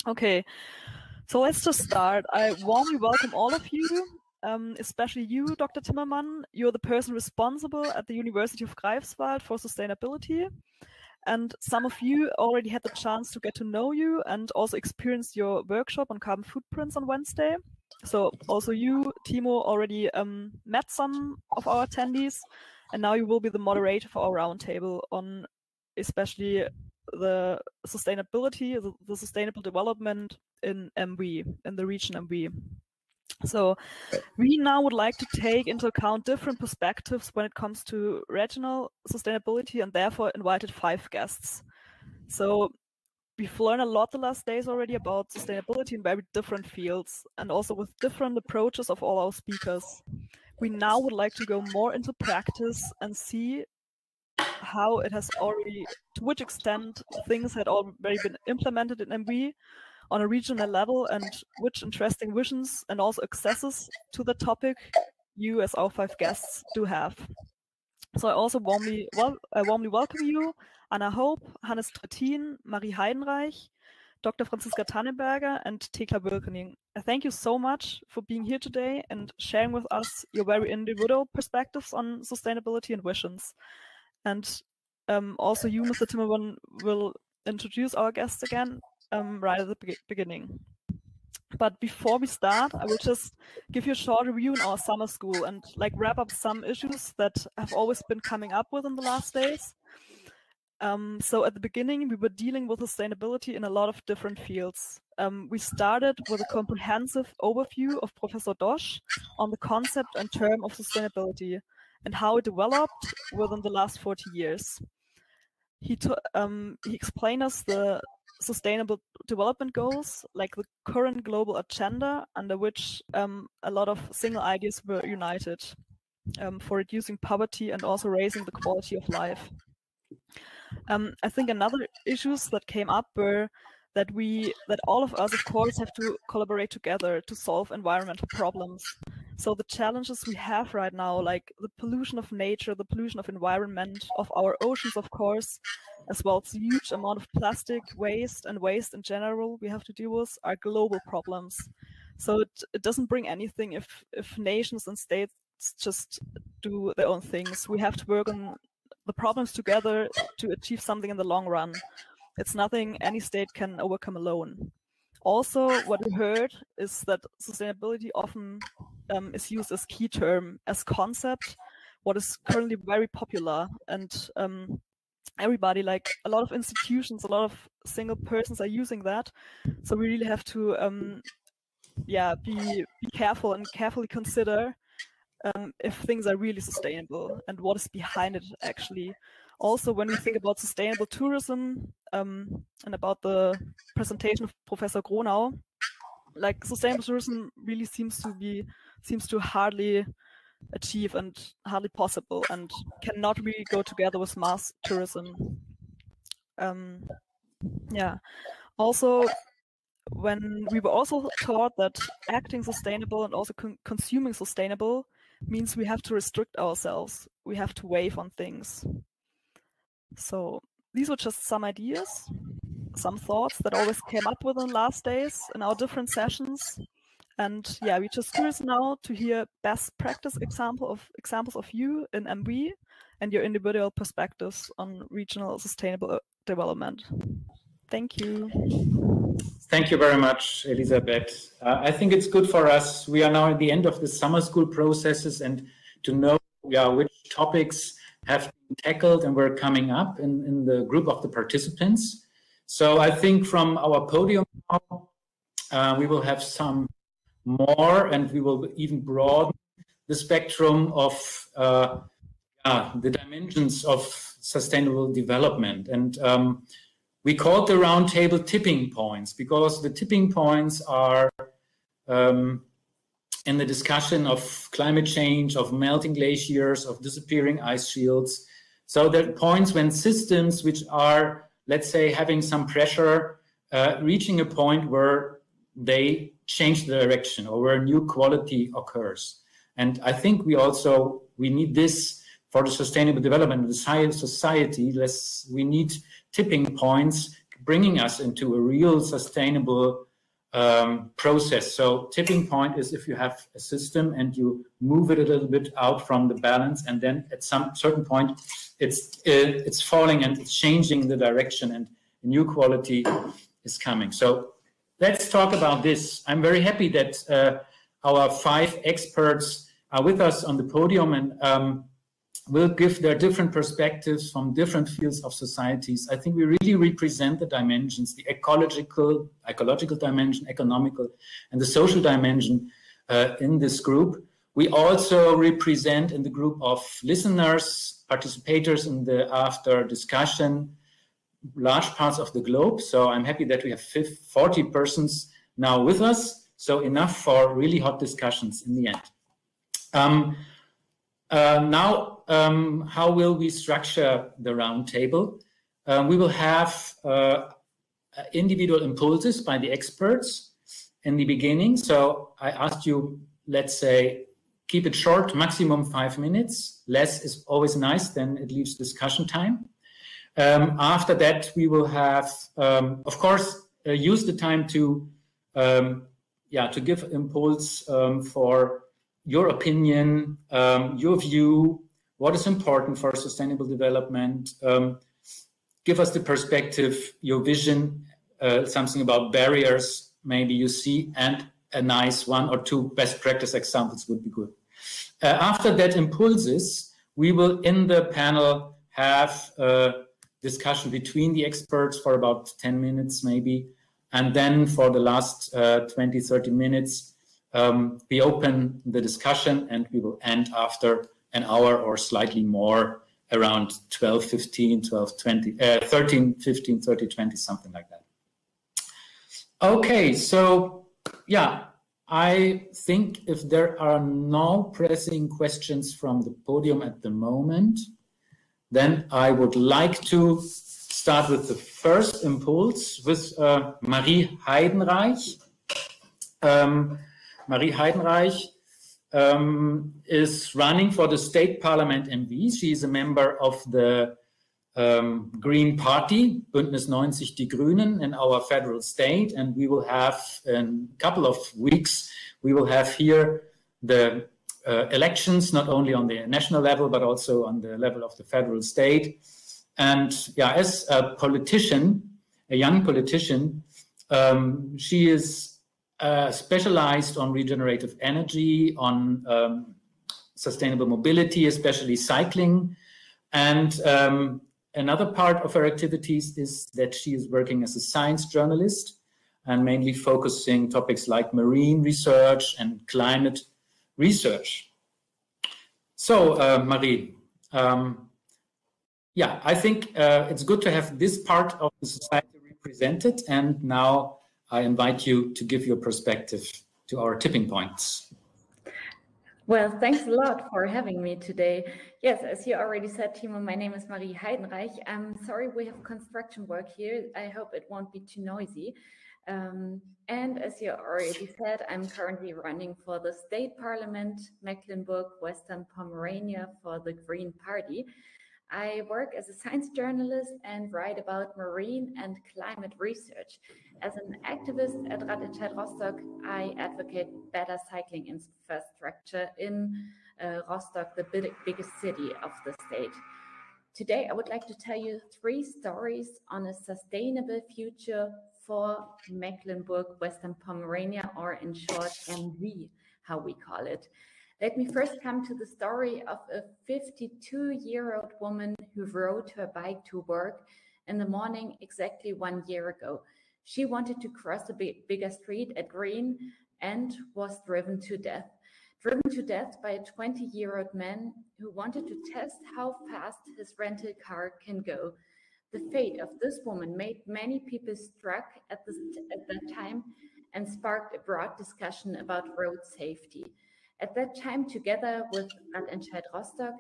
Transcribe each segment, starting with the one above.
Okay, so let's just start. I warmly welcome all of you, especially you, Dr. Timmermann. You're the person responsible at the University of Greifswald for sustainability. And some of you already had the chance to get to know you and also experience your workshop on carbon footprints on Wednesday. So also you, Tiemo, already met some of our attendees, and now you will be the moderator for our roundtable on especially the sustainability, the sustainable development in MV, in the region MV. So we now would like to take into account different perspectives when it comes to regional sustainability, and therefore invited 5 guests. So we've learned a lot the last days already about sustainability in very different fields, and also with different approaches of all our speakers. We now would like to go more into practice and see how it has already, to which extent things had already been implemented in MV on a regional level, and which interesting visions and also accesses to the topic you as our 5 guests do have. So I also warmly welcome you, Anna Hope, Hannes Trittin, Marie Heidenreich, Dr. Franziska Tanneberger, and Tekla Birkening. Thank you so much for being here today and sharing with us your very individual perspectives on sustainability and visions. And also you, Mr. Timmermann, will introduce our guests again right at the beginning. But before we start, I will just give you a short review in our summer school and wrap up some issues that have always been coming up within the last days. So at the beginning, we were dealing with sustainability in a lot of different fields. We started with a comprehensive overview of Professor Dosch on the concept and term of sustainability and how it developed within the last 40 years. He explained us the sustainable development goals, like the current global agenda under which a lot of single ideas were united for reducing poverty and also raising the quality of life. I think another issues that came up were that all of us, of course, have to collaborate together to solve environmental problems. So the challenges we have right now, like the pollution of nature, the pollution of environment, of our oceans, of course, as well as the huge amount of plastic waste and waste in general we have to deal with, are global problems. So it doesn't bring anything if nations and states just do their own things. We have to work on the problems together to achieve something in the long run. It's nothing any state can overcome alone. Also, what we heard is that sustainability often is used as key term, as concept, what is currently very popular. And everybody, like a lot of institutions, a lot of single persons are using that. So we really have to be careful and carefully consider if things are really sustainable and what is behind it actually. Also, when we think about sustainable tourism and about the presentation of Professor Gronau, like sustainable tourism really seems to hardly achieve and hardly possible and cannot really go together with mass tourism. Also, when we were also taught that acting sustainable and also consuming sustainable means we have to restrict ourselves. We have to waive on things. So these were just some ideas, some thoughts that always came up within the last days in our different sessions. And yeah, we're just curious now to hear best practice examples of you in MV and your individual perspectives on regional sustainable development. Thank you. Thank you very much, Elisabeth. I think it's good for us. We are now at the end of the summer school processes and to know which topics have been tackled and were coming up in the group of the participants. So I think from our podium now, we will have some more and we will even broaden the spectrum of the dimensions of sustainable development. And we called the roundtable tipping points because the tipping points are in the discussion of climate change, of melting glaciers, of disappearing ice shields. So there are points when systems which are, let's say, having some pressure, reaching a point where they change the direction or where new quality occurs. And I think we need this for the sustainable development of the society. We need tipping points bringing us into a real sustainable process. So tipping point is if you have a system and you move it a little bit out from the balance, and then at some certain point it's falling and it's changing the direction, and a new quality is coming. So let's talk about this. I'm very happy that our 5 experts are with us on the podium and will give their different perspectives from different fields of societies. I think we really represent the dimensions, the ecological dimension, economical, and the social dimension in this group. We also represent in the group of listeners, participators in the after discussion, large parts of the globe. So I'm happy that we have 40 persons now with us. So enough for really hot discussions in the end. How will we structure the roundtable? We will have individual impulses by the experts in the beginning. So I asked you, let's say, keep it short, maximum 5 minutes. Less is always nice, then it leaves discussion time. After that, we will have, of course, use the time to give impulse for your opinion, your view, what is important for sustainable development. Give us the perspective, your vision, something about barriers maybe you see, and a nice 1 or 2 best practice examples would be good. After that impulses, we will in the panel have discussion between the experts for about 10 minutes maybe, and then for the last 20-30 minutes we open the discussion, and we will end after an hour or slightly more, around 12:15, 12:20, 13:15, 30:20, something like that. Okay, so yeah, I think if there are no pressing questions from the podium at the moment, then I would like to start with the first impulse with Marie Heidenreich. Marie Heidenreich is running for the state parliament MV. She is a member of the Green Party, Bündnis 90 die Grünen, in our federal state, and we will have in a couple of weeks, we will have here the elections, not only on the national level, but also on the level of the federal state. And yeah, as a politician, a young politician, she is specialized on regenerative energy, on sustainable mobility, especially cycling. And another part of her activities is that she is working as a science journalist and mainly focusing topics like marine research and climate research. So, Marie, yeah, I think it's good to have this part of the society represented, and now I invite you to give your perspective to our tipping points. Well, thanks a lot for having me today. Yes, as you already said, Tiemo, my name is Marie Heidenreich. I'm sorry we have construction work here. I hope it won't be too noisy. And as you already said, I'm currently running for the state parliament, Mecklenburg-Vorpommern, for the Green Party. I work as a science journalist and write about marine and climate research. As an activist at Utrecht Rostock, I advocate better cycling infrastructure in Rostock, the biggest city of the state. Today, I would like to tell you 3 stories on a sustainable future for Mecklenburg-Vorpommern, or in short, MV, how we call it. Let me first come to the story of a 52-year-old woman who rode her bike to work in the morning exactly 1 year ago. She wanted to cross a bigger street at Green and was driven to death. Driven to death by a 20-year-old man who wanted to test how fast his rental car can go. The fate of this woman made many people struck at that time and sparked a broad discussion about road safety. At that time, together with Utrecht Rostock,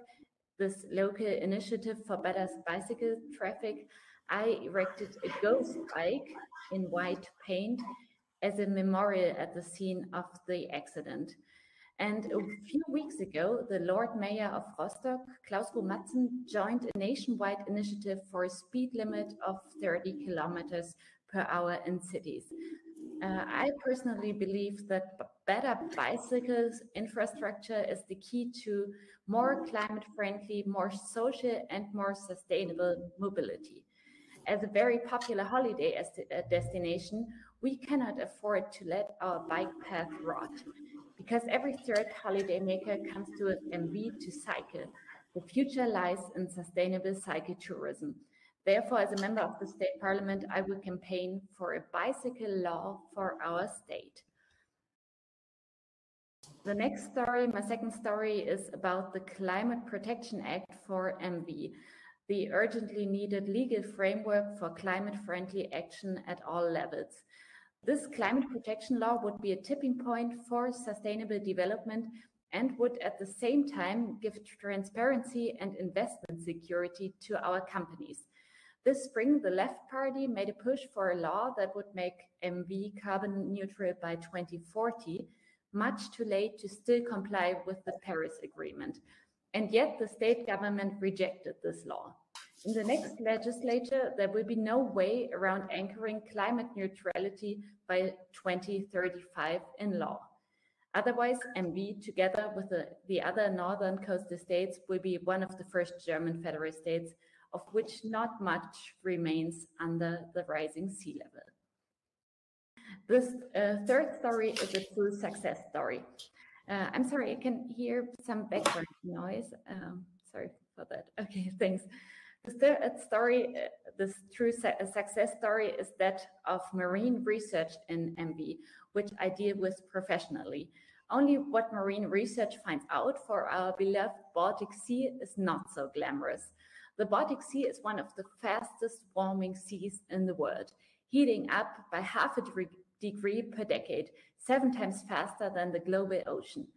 this local initiative for better bicycle traffic, I erected a ghost bike in white paint as a memorial at the scene of the accident. And a few weeks ago, the Lord Mayor of Rostock, Klaus Matzen, joined a nationwide initiative for a speed limit of 30 kilometers per hour in cities. I personally believe that better bicycles infrastructure is the key to more climate-friendly, more social and more sustainable mobility. As a very popular holiday destination, we cannot afford to let our bike path rot, because every third holidaymaker comes to an MV to cycle. The future lies in sustainable cycle tourism. Therefore, as a member of the state parliament, I will campaign for a bicycle law for our state. The next story, my second story, is about the Climate Protection Act for MV, the urgently needed legal framework for climate-friendly action at all levels. This climate protection law would be a tipping point for sustainable development and would at the same time give transparency and investment security to our companies. This spring, the Left Party made a push for a law that would make MV carbon neutral by 2040, much too late to still comply with the Paris Agreement. And yet the state government rejected this law. In the next legislature, there will be no way around anchoring climate neutrality by 2035 in law. Otherwise, MV, together with the other northern coastal states, will be one of the first German federal states of which not much remains under the rising sea level. This third story is a true success story. I'm sorry, I can hear some background noise. Sorry for that. Okay, thanks. The third story, this true success story, is that of marine research in MV, which I deal with professionally. Only what marine research finds out for our beloved Baltic Sea is not so glamorous. The Baltic Sea is one of the fastest warming seas in the world, heating up by half a degree per decade, 7 times faster than the global ocean.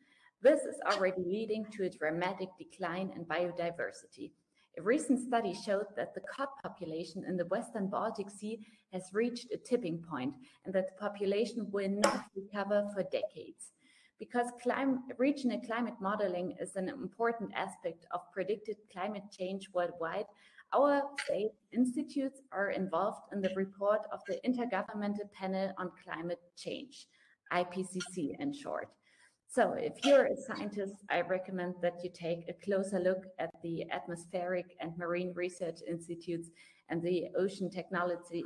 This is already leading to a dramatic decline in biodiversity. A recent study showed that the cod population in the Western Baltic Sea has reached a tipping point and that the population will not recover for decades. Because regional climate modeling is an important aspect of predicted climate change worldwide, our state institutes are involved in the report of the Intergovernmental Panel on Climate Change, IPCC in short. So if you're a scientist, I recommend that you take a closer look at the Atmospheric and Marine Research Institutes and the Ocean Technology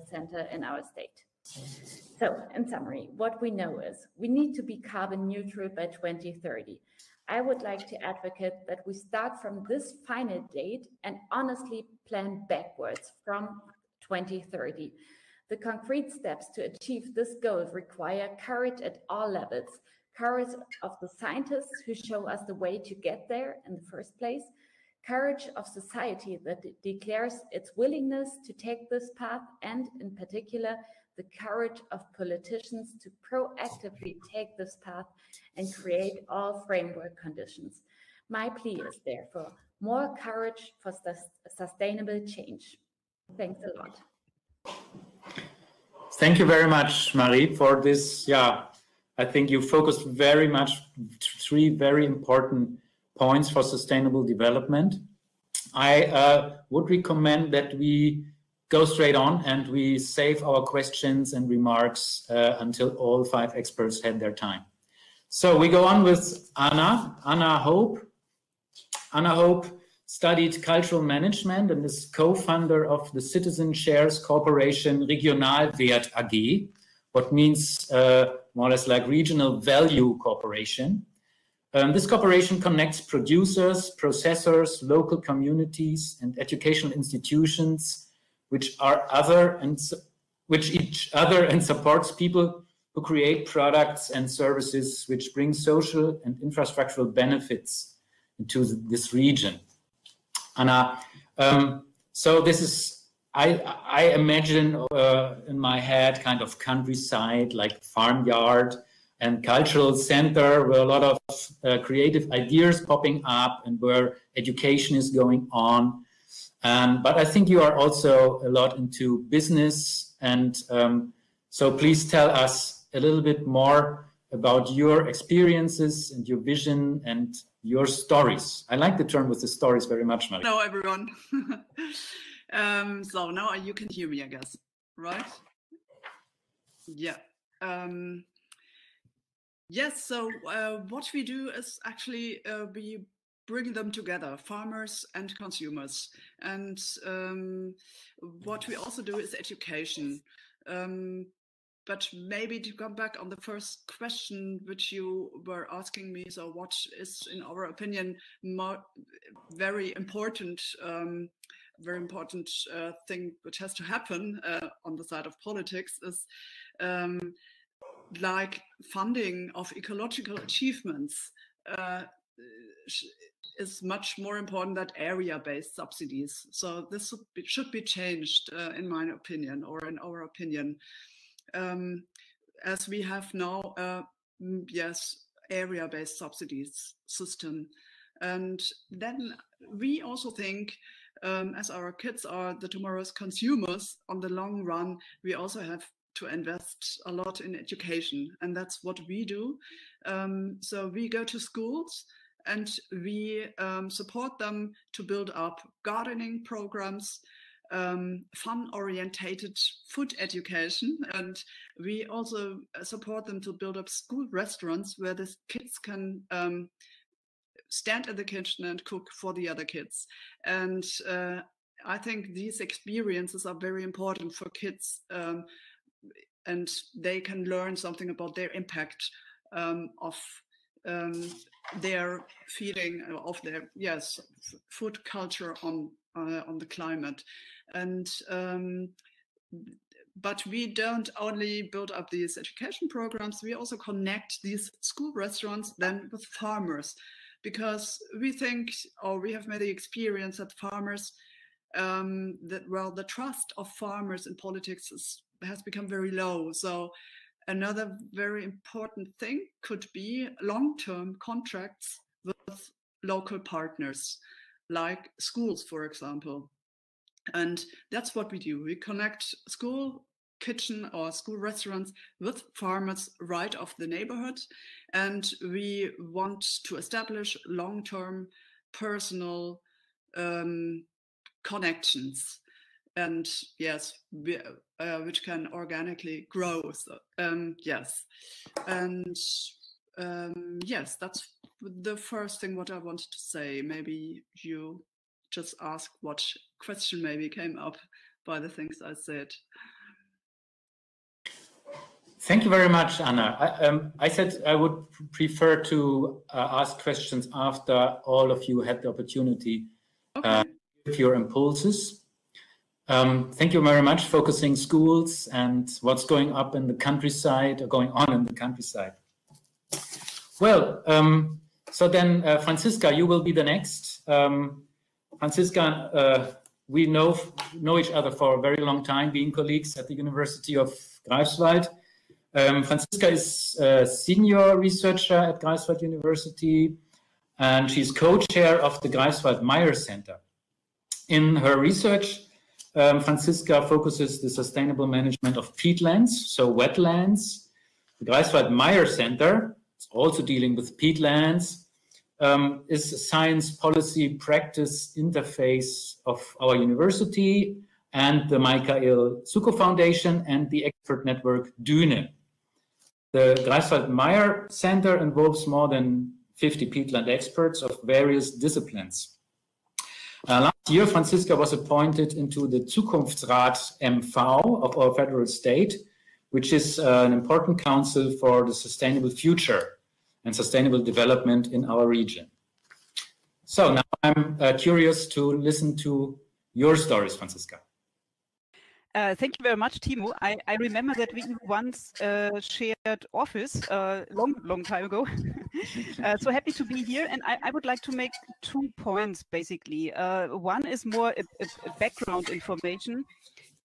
Center in our state. So, in summary, what we know is we need to be carbon neutral by 2030. I would like to advocate that we start from this final date and honestly plan backwards from 2030. The concrete steps to achieve this goal require courage at all levels, courage of the scientists who show us the way to get there in the first place, courage of society that declares its willingness to take this path, and in particular, the courage of politicians to proactively take this path and create all framework conditions. My plea is therefore more courage for sustainable change. Thanks a lot. Thank you very much, Marie, for this. Yeah, I think you focused very much 3 very important points for sustainable development. I would recommend that we go straight on and we save our questions and remarks until all 5 experts had their time. So we go on with Anna Hope. Anna Hope studied cultural management and is co-founder of the Citizen Shares Corporation Regionalwert AG, what means more or less like Regional Value Corporation. This corporation connects producers, processors, local communities, and educational institutions which each other and supports people who create products and services which bring social and infrastructural benefits into this region. Anna, so this is, I imagine in my head kind of countryside, like farmyard and cultural center where a lot of creative ideas popping up and where education is going on. But I think you are also a lot into business, and so please tell us a little bit more about your experiences and your vision and your stories. I like the term with the stories very much, Marie. Hello, everyone. So now you can hear me, I guess, right? Yeah. Yes, so what we do is actually we bring them together, farmers and consumers. And what we also do is education. But maybe to come back on the first question which you were asking me, so what is, in our opinion, very important thing which has to happen on the side of politics is like funding of ecological achievements is much more important than area-based subsidies. So this should be changed, in my opinion, or in our opinion. As we have now, yes, area-based subsidies system. And then we also think, as our kids are the tomorrow's consumers, on the long run, we also have to invest a lot in education. And that's what we do. So we go to schools and we support them to build up gardening programs, fun-orientated food education, and we also support them to build up school restaurants where the kids can stand in the kitchen and cook for the other kids. And I think these experiences are very important for kids, and they can learn something about their impact of their feeding, of their food culture on the climate. And but we don't only build up these education programs, we also connect these school restaurants then with farmers, because we think, or we have made the experience that farmers, the trust of farmers in politics has become very low. So another very important thing could be long-term contracts with local partners, like schools, for example. And that's what we do. We connect school kitchen or school restaurants with farmers right off the neighborhood. And we want to establish long-term personal connections. And yes, which can organically grow. So, yes. And yes, that's the first thing what I wanted to say. Maybe you just ask what question maybe came up by the things I said. Thank you very much, Anna. I said I would prefer to ask questions after all of you had the opportunity to give your impulses. Thank you very much, focusing schools and what's going up in the countryside or going on in the countryside. Well, so then Franziska, you will be the next. Franziska, we know each other for a very long time, being colleagues at the University of Greifswald. Franziska is a senior researcher at Greifswald University, and she's co-chair of the Greifswald Mire Center. In her research, Franziska focuses the sustainable management of peatlands, so wetlands. The Greifswald Mire Center is also dealing with peatlands, is a science policy practice interface of our university and the Michael Zuko Foundation and the expert network Grünen. The Greifswald Mire Center involves more than 50 peatland experts of various disciplines. Last year, Franziska was appointed into the Zukunftsrat MV of our federal state, which is an important council for the sustainable future and sustainable development in our region. So now I'm curious to listen to your stories, Franziska. Thank you very much, Timo. I remember that we once shared office long time ago. So happy to be here, and I would like to make 2 points basically. One is more a background information,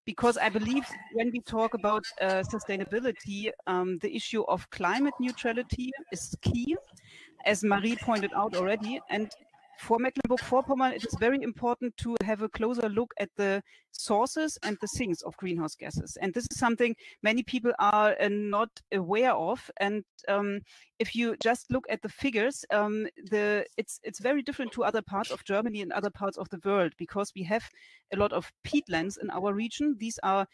because I believe when we talk about sustainability, the issue of climate neutrality is key, as Marie pointed out already. And for Mecklenburg-Vorpommern, it is very important to have a closer look at the sources and the sinks of greenhouse gases. And this is something many people are not aware of. And if you just look at the figures, it's very different to other parts of Germany and other parts of the world, because we have a lot of peatlands in our region. These are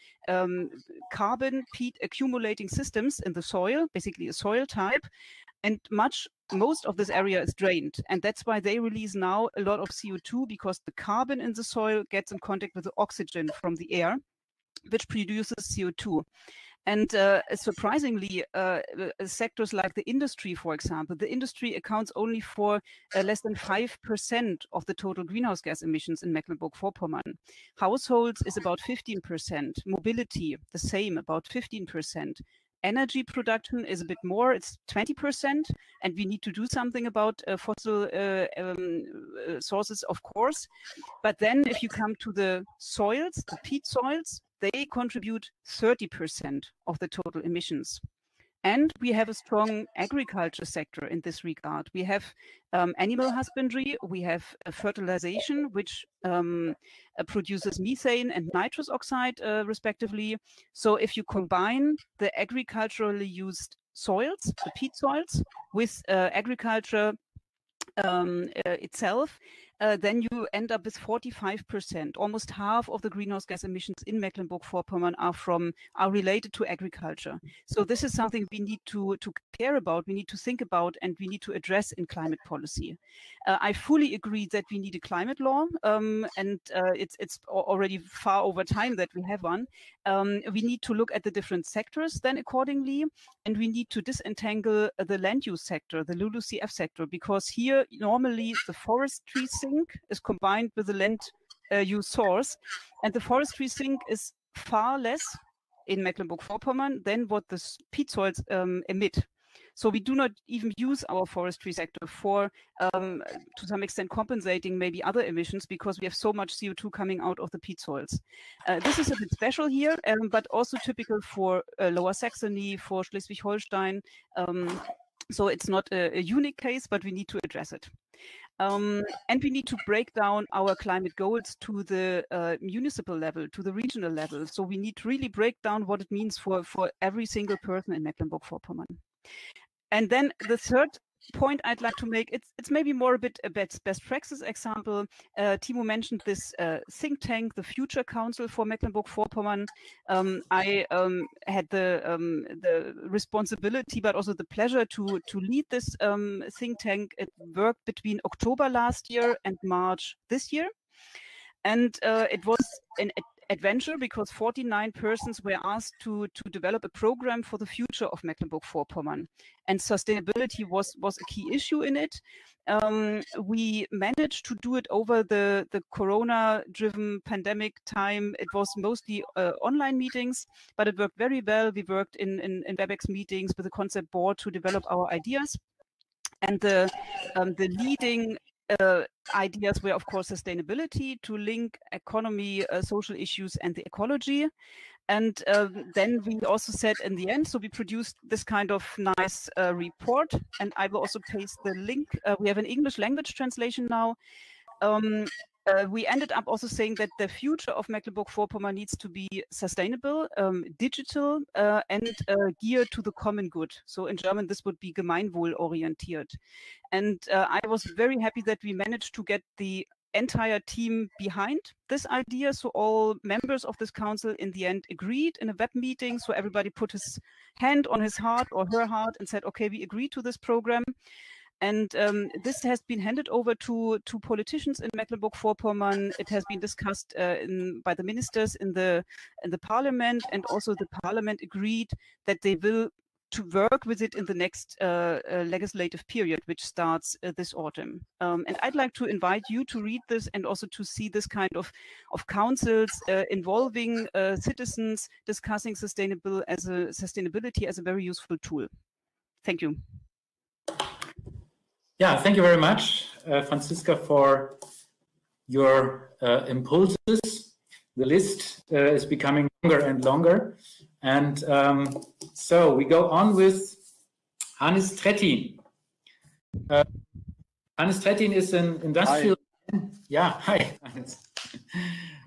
carbon peat accumulating systems in the soil, basically a soil type. And most of this area is drained. And that's why they release now a lot of CO2, because the carbon in the soil gets in contact with the oxygen from the air, which produces CO2. And surprisingly, sectors like the industry, for example, the industry accounts only for less than 5% of the total greenhouse gas emissions in Mecklenburg-Vorpommern. Households is about 15%. Mobility, the same, about 15%. Energy production is a bit more, it's 20%, and we need to do something about fossil sources, of course. But then if you come to the soils, the peat soils, they contribute 30% of the total emissions. And we have a strong agriculture sector in this regard. We have animal husbandry, we have fertilization, which produces methane and nitrous oxide, respectively. So if you combine the agriculturally used soils, the peat soils, with agriculture itself, then you end up with 45%. Almost half of the greenhouse gas emissions in Mecklenburg-Vorpommern are related to agriculture. So this is something we need to care about, we need to think about, and we need to address in climate policy. I fully agree that we need a climate law, and it's already far over time that we have one. We need to look at the different sectors then accordingly, and we need to disentangle the land use sector, the LULUCF sector, because here normally the forestry sink is combined with the land use source, and the forestry sink is far less in Mecklenburg-Vorpommern than what the peat soils emit. So we do not even use our forestry sector for, to some extent, compensating maybe other emissions, because we have so much CO2 coming out of the peat soils. This is a bit special here, but also typical for Lower Saxony, for Schleswig-Holstein. So it's not a unique case, but we need to address it. And we need to break down our climate goals to the municipal level, to the regional level. So we need to really break down what it means for every single person in Mecklenburg-Vorpommern. And then the third point I'd like to make, it's maybe more a bit a best practice example. Tiemo mentioned this think tank, the Future Council for Mecklenburg-Vorpommern. I had the responsibility, but also the pleasure to lead this think tank. It worked between October last year and March this year. And it was an adventure, because 49 persons were asked to develop a program for the future of Mecklenburg-Vorpommern, and sustainability was a key issue in it. We managed to do it over the Corona-driven pandemic time. It was mostly online meetings, but it worked very well. We worked in WebEx meetings with the concept board to develop our ideas, and the leading ideas were, of course, sustainability, to link economy, social issues, and the ecology. And then we also said in the end, so we produced this kind of nice report, and I will also paste the link. We have an English language translation now. We ended up also saying that the future of Mecklenburg-Vorpommern needs to be sustainable, digital, and geared to the common good. So in German, this would be gemeinwohlorientiert. And I was very happy that we managed to get the entire team behind this idea. So all members of this council in the end agreed in a web meeting. So everybody put his hand on his heart or her heart and said, okay, we agree to this program. And this has been handed over to politicians in Mecklenburg-Vorpommern. It has been discussed by the ministers in the parliament, and also the parliament agreed that they will to work with it in the next legislative period, which starts this autumn. And I'd like to invite you to read this and also to see this kind of councils involving citizens discussing sustainability as a very useful tool. Thank you. Yeah, thank you very much, Franziska, for your impulses. The list is becoming longer and longer. And so we go on with Hannes Tretti. Hannes Trettin is an industrial... Hi. Yeah, hi, Hannes.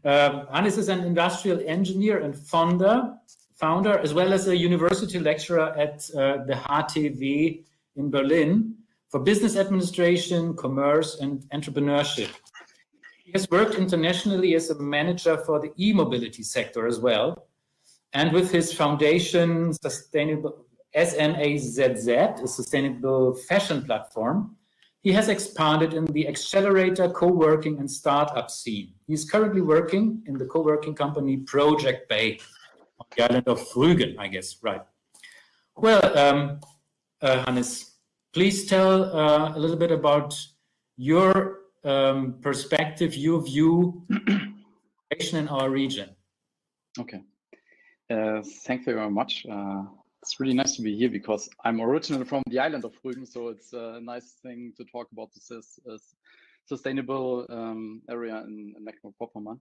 Hannes is an industrial engineer and founder, as well as a university lecturer at the HTW in Berlin for business administration, commerce, and entrepreneurship. He has worked internationally as a manager for the e-mobility sector as well. And with his foundation, SMAZZ, a sustainable fashion platform, he has expanded in the accelerator, co-working, and startup scene. He's currently working in the co-working company Project Bay on the island of Rügen, I guess, right? Well, Hannes, please tell a little bit about your perspective, your view in our region. Okay. Thank you very much. It's really nice to be here because I'm originally from the island of Rügen, so it's a nice thing to talk about this sustainable area in Mecklenburg-Vorpommern.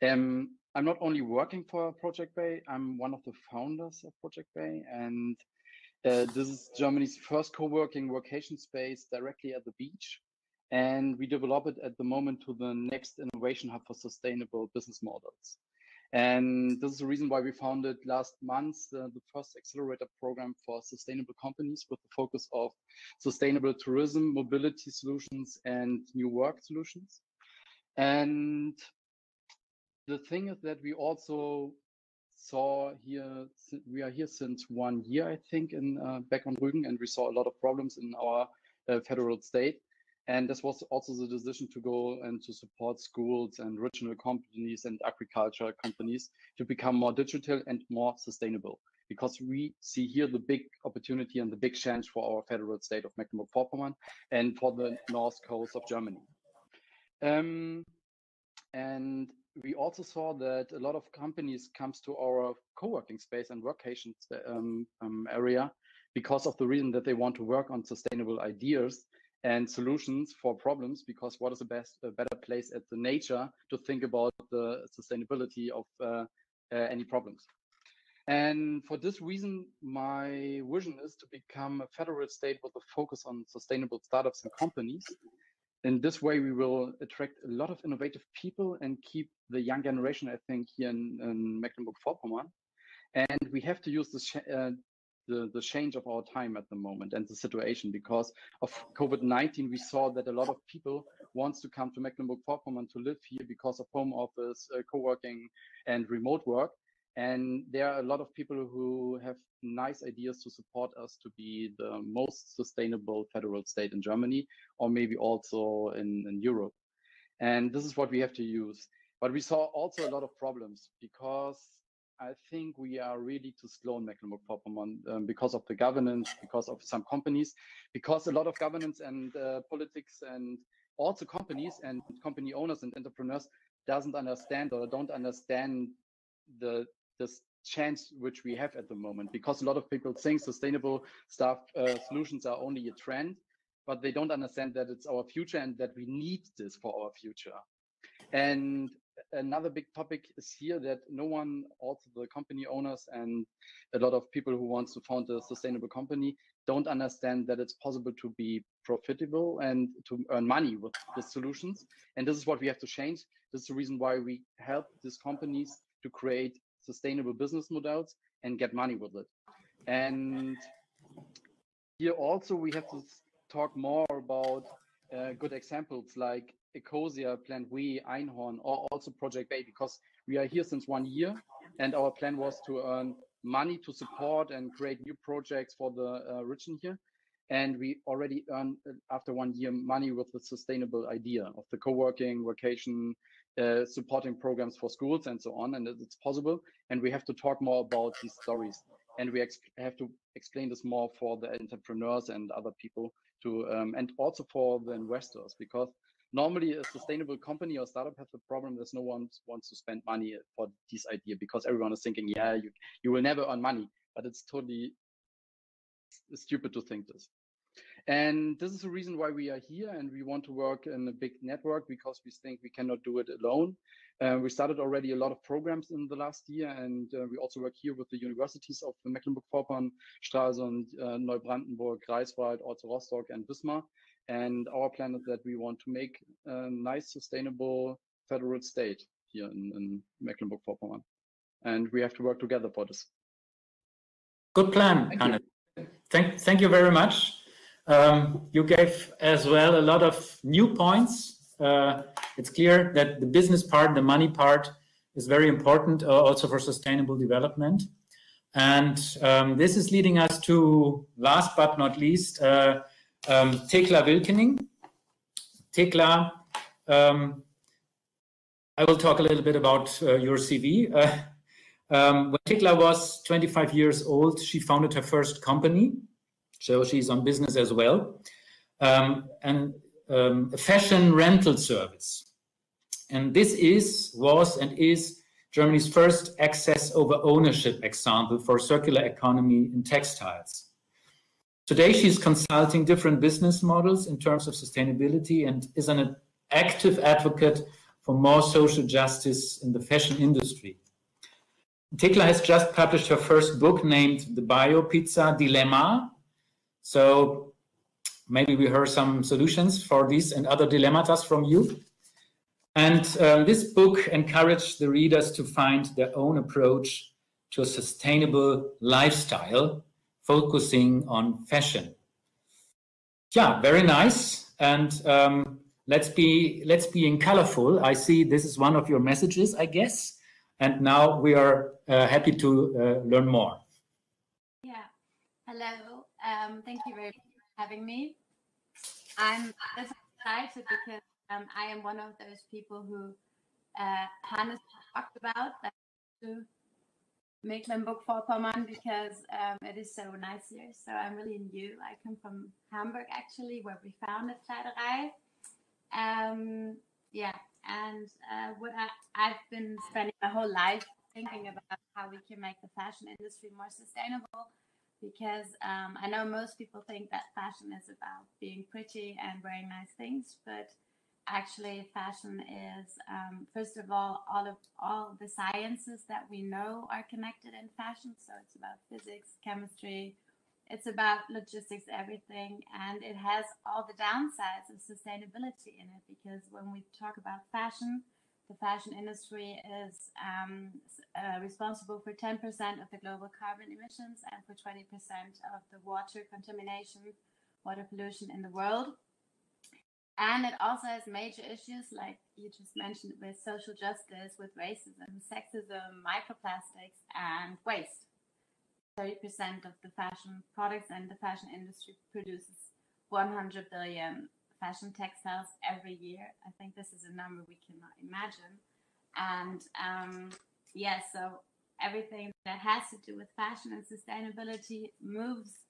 I'm not only working for Project Bay, I'm one of the founders of Project Bay, and this is Germany's first co-working workation space directly at the beach. And we develop it at the moment to the next innovation hub for sustainable business models. And this is the reason why we founded last month the first accelerator program for sustainable companies with the focus of sustainable tourism, mobility solutions, and new work solutions. And the thing is that we also saw here, we are here since 1 year, I think, back on Rügen, and we saw a lot of problems in our federal state. And this was also the decision to go and to support schools and regional companies and agriculture companies to become more digital and more sustainable, because we see here the big opportunity and the big chance for our federal state of Mecklenburg-Vorpommern and for the north coast of Germany. And we also saw that a lot of companies comes to our co-working space and workation area because of the reason that they want to work on sustainable ideas and solutions for problems, because what is a better place at the nature to think about the sustainability of any problems. And for this reason, my vision is to become a federal state with a focus on sustainable startups and companies. In this way, we will attract a lot of innovative people and keep the young generation, I think, here in Mecklenburg-Vorpommern. And we have to use this the change of our time at the moment and the situation. Because of COVID-19, we saw that a lot of people wants to come to Mecklenburg-Vorpommern to live here because of home office, co-working, and remote work. And there are a lot of people who have nice ideas to support us to be the most sustainable federal state in Germany, or maybe also in Europe. And this is what we have to use. But we saw also a lot of problems, because I think we are really too slow in Mecklenburg-Vorpommern because of the governance, because of some companies, because a lot of governance and politics and also companies and company owners and entrepreneurs doesn't understand or don't understand this chance which we have at the moment, because a lot of people think sustainable stuff, solutions are only a trend, but they don't understand that it's our future and that we need this for our future. And another big topic is here that no one, also the company owners and a lot of people who wants to found a sustainable company, don't understand that it's possible to be profitable and to earn money with the solutions. And this is what we have to change. This is the reason why we help these companies to create sustainable business models and get money with it. And here also we have to talk more about good examples like Ecosia, Plan W, Einhorn, or also Project Bay, because we are here since 1 year and our plan was to earn money to support and create new projects for the region here. And we already earned, after 1 year, money with the sustainable idea of the co-working, workation, supporting programs for schools and so on. And it's possible. And we have to talk more about these stories. And we have to explain this more for the entrepreneurs and other people to, and also for the investors, because normally a sustainable company or startup has the problem that no one wants to spend money for this idea, because everyone is thinking, yeah, you will never earn money, but it's totally stupid to think this. And this is the reason why we are here, and we want to work in a big network because we think we cannot do it alone. We started already a lot of programs in the last year, and we also work here with the universities of Mecklenburg-Vorpommern, Stralsund, Neubrandenburg, Greifswald, also Rostock and Wismar. And our plan is that we want to make a nice, sustainable federal state here in Mecklenburg-Vorpommern. And we have to work together for this. Good plan, Hannes. Thank you very much. You gave as well a lot of new points. It's clear that the business part, the money part, is very important also for sustainable development. And this is leading us to, last but not least, Tekla Wilkening. Tekla, I will talk a little bit about your CV. When Tekla was 25 years old, she founded her first company. So she's on business as well. And a fashion rental service. And this was and is Germany's first access over ownership example for circular economy in textiles. Today, she's consulting different business models in terms of sustainability and is an active advocate for more social justice in the fashion industry. Tekla has just published her first book named The Bio Pizza Dilemma. So maybe we heard some solutions for these and other dilemmas from you. And this book encouraged the readers to find their own approach to a sustainable lifestyle, focusing on fashion. Yeah, very nice. And let's be in colorful. I see this is one of your messages, I guess. And now we are happy to learn more. Yeah. Hello. Thank you very much for having me. I'm excited because I am one of those people who Hannes talked about, to Mecklenburg-Vorpommern, because it is so nice here. So I'm really new. I come from Hamburg, actually, where we founded Heidenreich. Yeah, and I've been spending my whole life thinking about how we can make the fashion industry more sustainable, because I know most people think that fashion is about being pretty and wearing nice things, but actually fashion is, first of all the sciences that we know are connected in fashion. So it's about physics, chemistry, it's about logistics, everything, and it has all the downsides of sustainability in it, because when we talk about fashion, the fashion industry is responsible for 10% of the global carbon emissions and for 20% of the water contamination, water pollution in the world. And it also has major issues, like you just mentioned, with social justice, with racism, sexism, microplastics, and waste. 30% of the fashion products and the fashion industry produces 100 billion fashion textiles every year. I think this is a number we cannot imagine. And yeah, so everything that has to do with fashion and sustainability moves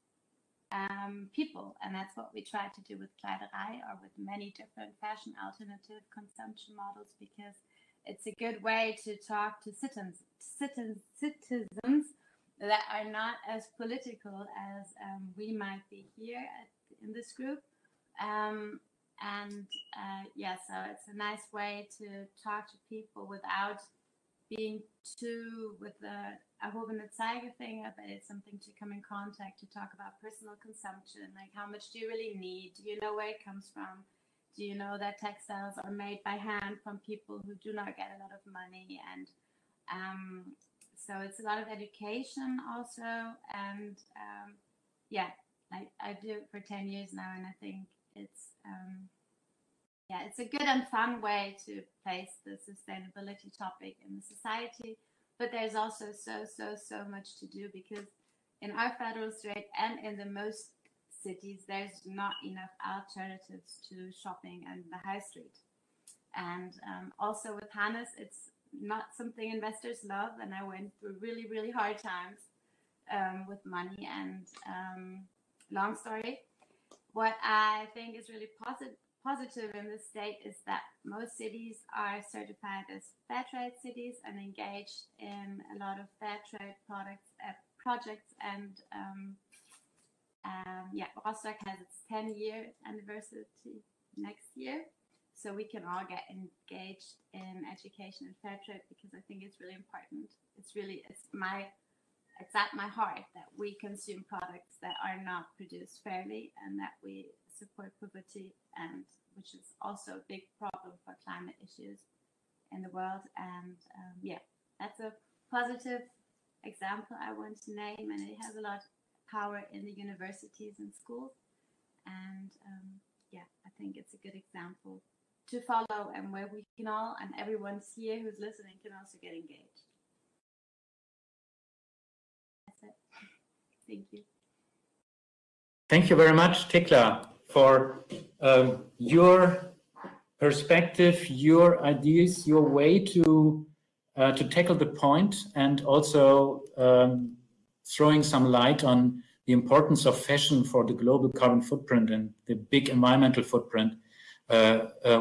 people, and that's what we try to do with Kleiderei, or with many different fashion alternative consumption models, because it's a good way to talk to citizens that are not as political as we might be here in this group. Yeah, so it's a nice way to talk to people without being too with the erhobene Zeigefinger, but it's something to come in contact, to talk about personal consumption, like how much do you really need? Do you know where it comes from? Do you know that textiles are made by hand from people who do not get a lot of money? And so it's a lot of education also. And yeah, I do it for 10 years now, and I think it's yeah, it's a good and fun way to place the sustainability topic in the society. But there's also so much to do, because in our federal state and in the most cities, there's not enough alternatives to shopping and the high street. And also with Hannes, it's not something investors love. And I went through really, really hard times with money. And long story, what I think is really positive in the state is that most cities are certified as fair trade cities and engaged in a lot of fair trade projects and yeah, Rostock has its 10-year anniversary next year. So we can all get engaged in education and fair trade, because I think it's really important. It's at my heart that we consume products that are not produced fairly, and that we support poverty, and which is also a big problem for climate issues in the world. And yeah, that's a positive example I want to name, and it has a lot of power in the universities and schools. And yeah, I think it's a good example to follow, and where we can all, and everyone's here who's listening, can also get engaged. That's it. Thank you. Thank you very much, Tekla, for your perspective, your ideas, your way to tackle the point, and also throwing some light on the importance of fashion for the global carbon footprint and the big environmental footprint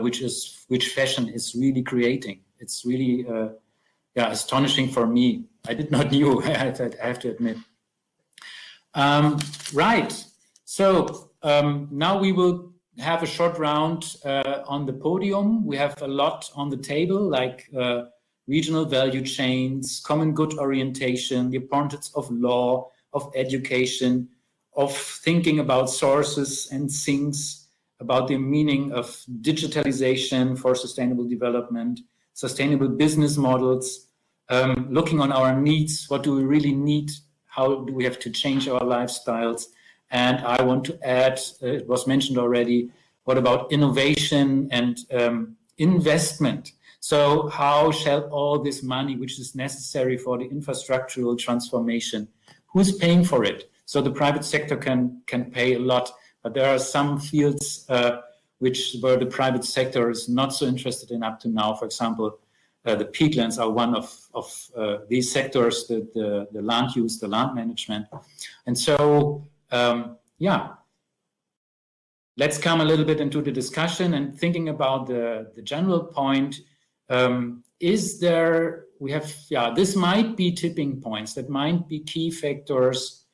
which fashion is really creating. It's really astonishing for me. I did not know, I have to admit. Right, so now we will have a short round on the podium. We have a lot on the table, like regional value chains, common good orientation, the importance of law, of education, of thinking about sources and things, about the meaning of digitalization for sustainable development, sustainable business models, looking on our needs, what do we really need, how do we have to change our lifestyles. And I want to add, it was mentioned already, what about innovation and investment? So how shall all this money, which is necessary for the infrastructural transformation, who's paying for it? So the private sector can pay a lot, but there are some fields where the private sector is not so interested in up to now. For example, the peatlands are one of these sectors, the land use, the land management. And so, let's come a little bit into the discussion and thinking about the general point. This might be tipping points, that might be key factors.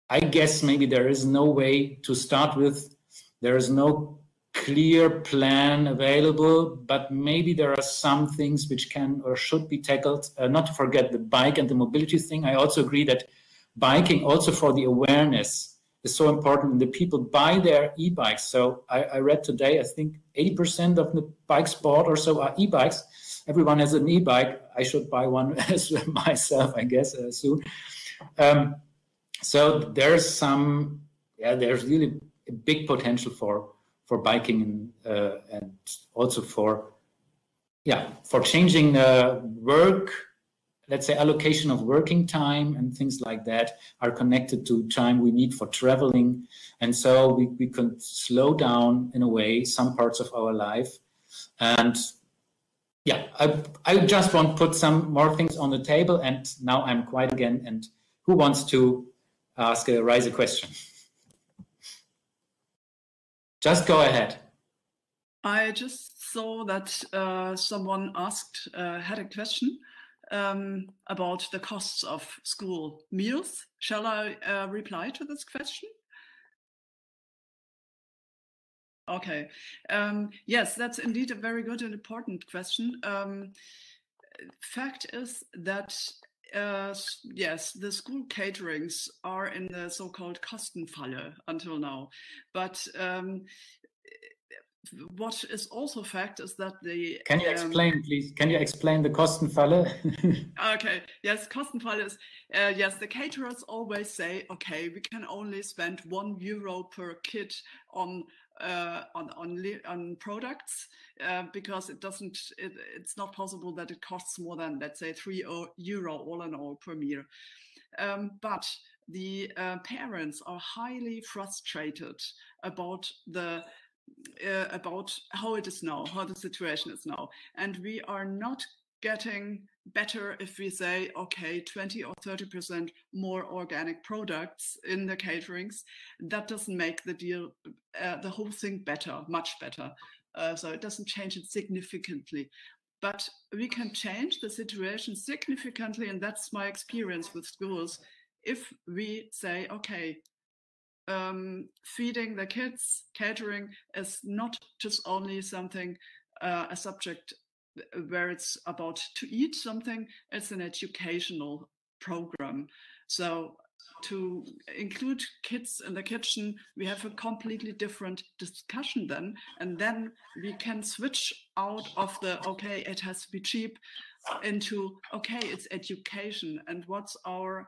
I guess maybe there is no way to start with. There is no clear plan available, but maybe there are some things which can or should be tackled. Not to forget the bike and the mobility thing. I also agree that biking, also for the awareness, is so important. The people buy their e-bikes. So I read today, I think 80% of the bikes bought or so are e-bikes. Everyone has an e-bike. I should buy one as myself, I guess, soon. So there's there's really a big potential for biking and also for changing work. Let's say allocation of working time and things like that are connected to time we need for traveling. And so we can slow down in a way some parts of our life. And I just want to put some more things on the table, and now I'm quiet again. And who wants to raise a question? Just go ahead. I just saw that someone had a question about the costs of school meals. Shall I reply to this question? Okay. Yes, that's indeed a very good and important question. Fact is that yes, the school caterings are in the so-called Kostenfalle until now. But what is also fact is that the... Can you explain, please? Can you explain the Kostenfalle? Okay, yes, Kostenfalle is, yes, the caterers always say, okay, we can only spend €1 per kid on products because it's not possible that it costs more than, let's say, €3 all in all per meal. But the parents are highly frustrated about how it is now, how the situation is now, and we are not getting better if we say, okay, 20 or 30% more organic products in the caterings. That doesn't make the whole thing better, much better. So it doesn't change it significantly. But we can change the situation significantly, and that's my experience with schools. If we say, okay, feeding the kids, catering is not just only something, a subject where it's about to eat something, it's an educational program. So to include kids in the kitchen, we have a completely different discussion then, and then we can switch out of the, okay, it has to be cheap, into, okay, it's education, and what's our,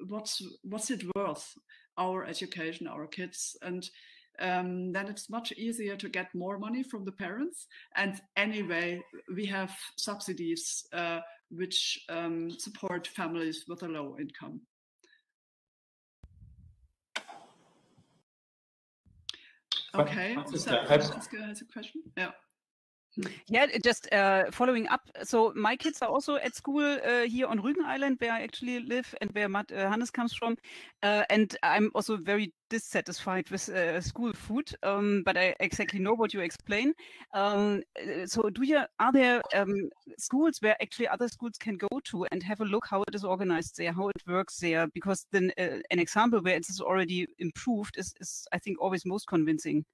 what's it worth, our education, our kids, and then it's much easier to get more money from the parents. And anyway, we have subsidies which support families with a low income. Okay, Franziska has a question. Yeah. Yeah, just following up. So my kids are also at school here on Rügen Island, where I actually live and where Hannes comes from. And I'm also very dissatisfied with school food, but I exactly know what you explain. So are there schools where actually other schools can go to and have a look how it is organized there, how it works there? Because then an example where it is already improved is I think, always most convincing.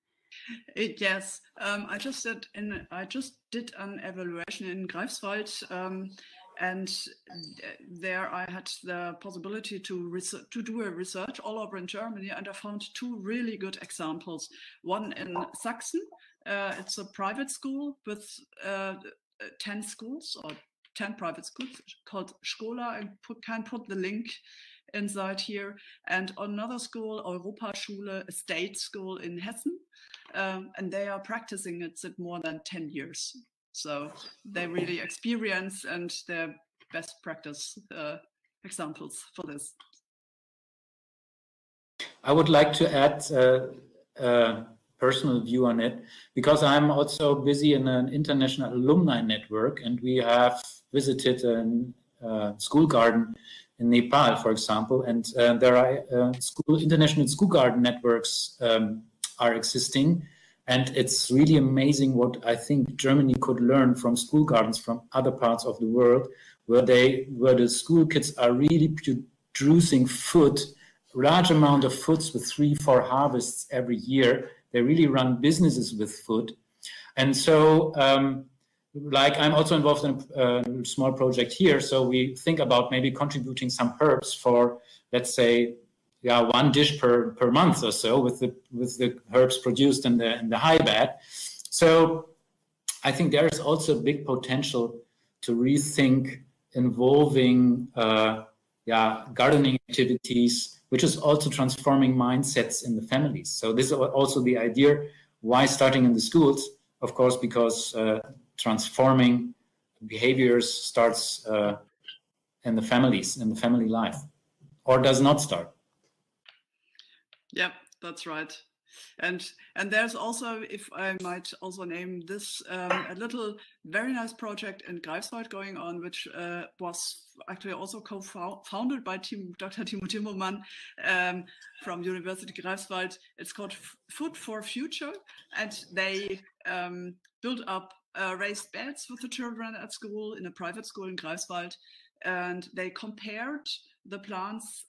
Yes, I just did an evaluation in Greifswald, and there I had the possibility to do a research all over in Germany, and I found two really good examples. One in Sachsen, it's a private school with 10 schools or 10 private schools called Schola. I can put the link inside here. And another school, Europaschule, a state school in Hessen. And they are practicing it more than 10 years. So they really experience, and they're best practice examples for this. I would like to add a personal view on it, because I'm also busy in an international alumni network, and we have visited a school garden in Nepal, for example, and there are international school garden networks are existing, and it's really amazing what I think Germany could learn from school gardens from other parts of the world, where the school kids are really producing food, large amount of foods with 3-4 harvests every year. They really run businesses with food, and so like I'm also involved in a small project here, so we think about maybe contributing some herbs for, let's say, one dish per month or so with the herbs produced in the high bed. So I think there is also a big potential to rethink involving gardening activities, which is also transforming mindsets in the families. So this is also the idea why starting in the schools, of course, because transforming behaviors starts in the families, in the family life, or does not start. Yeah, that's right. And there's also, if I might also name this, a little very nice project in Greifswald going on, which was actually also co-founded by Dr. Tiemo Timmermann from University Greifswald. It's called Food for Future, and they built up raised beds with the children at school in a private school in Greifswald, and they compared the plants,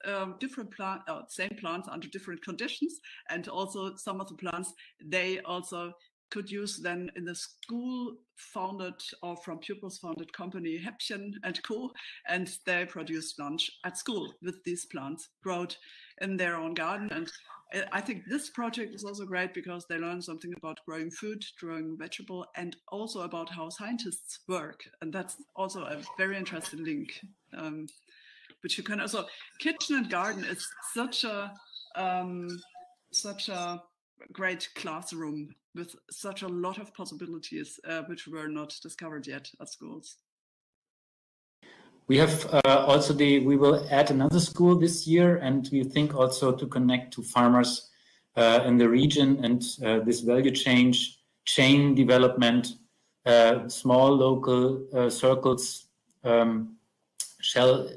same plants under different conditions, and also some of the plants they also could use then in the school founded or from pupils founded company Häppchen and Co. And they produced lunch at school with these plants grown in their own garden. And I think this project is also great because they learn something about growing food, growing vegetable, and also about how scientists work. And that's also a very interesting link. Which you can also, kitchen and garden is such a great classroom with such a lot of possibilities which were not discovered yet at schools. We have also we will add another school this year, and we think also to connect to farmers in the region, and this value chain development, small local circles shall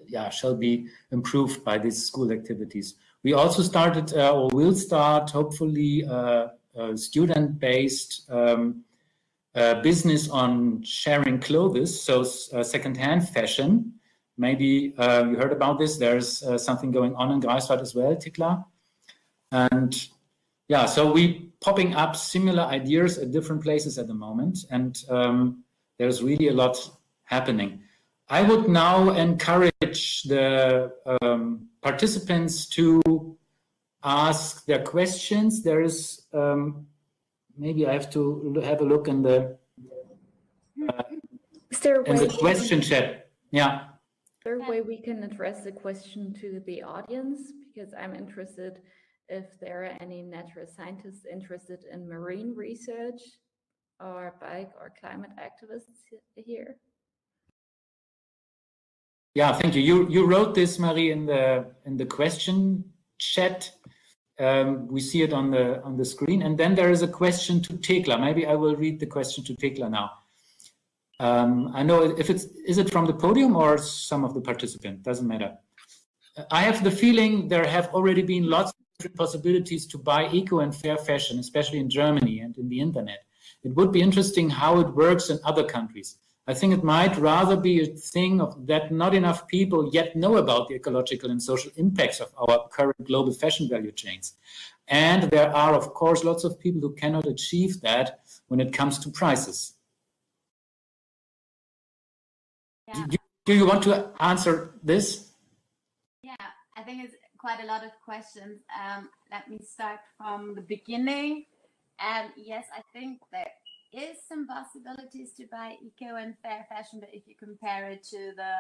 be improved by these school activities. We also started or will start hopefully a student-based business on sharing clothes, so second-hand fashion, maybe you heard about this. There's something going on in Greifswald as well, Tikla. And yeah, so we popping up similar ideas at different places at the moment. And there's really a lot happening. I would now encourage the participants to ask their questions. There is, maybe I have to have a look in the question chat. Yeah. Is there a way we can address the question to the audience? Because I'm interested if there are any natural scientists interested in marine research or bike or climate activists here. Yeah, thank you. You wrote this, Marie, in the question chat. We see it on the screen, and then there is a question to Tekla. Maybe I will read the question to Tekla now. I know if is it from the podium or some of the participants? Doesn't matter. I have the feeling there have already been lots of different possibilities to buy eco and fair fashion, especially in Germany and in the internet. It would be interesting how it works in other countries. I think it might rather be a thing of that not enough people yet know about the ecological and social impacts of our current global fashion value chains. And there are, of course, lots of people who cannot achieve that when it comes to prices. Yeah. Do you want to answer this? Yeah, I think it's quite a lot of questions. Let me start from the beginning. Yes, I think there is some possibilities to buy eco and fair fashion, but if you compare it to the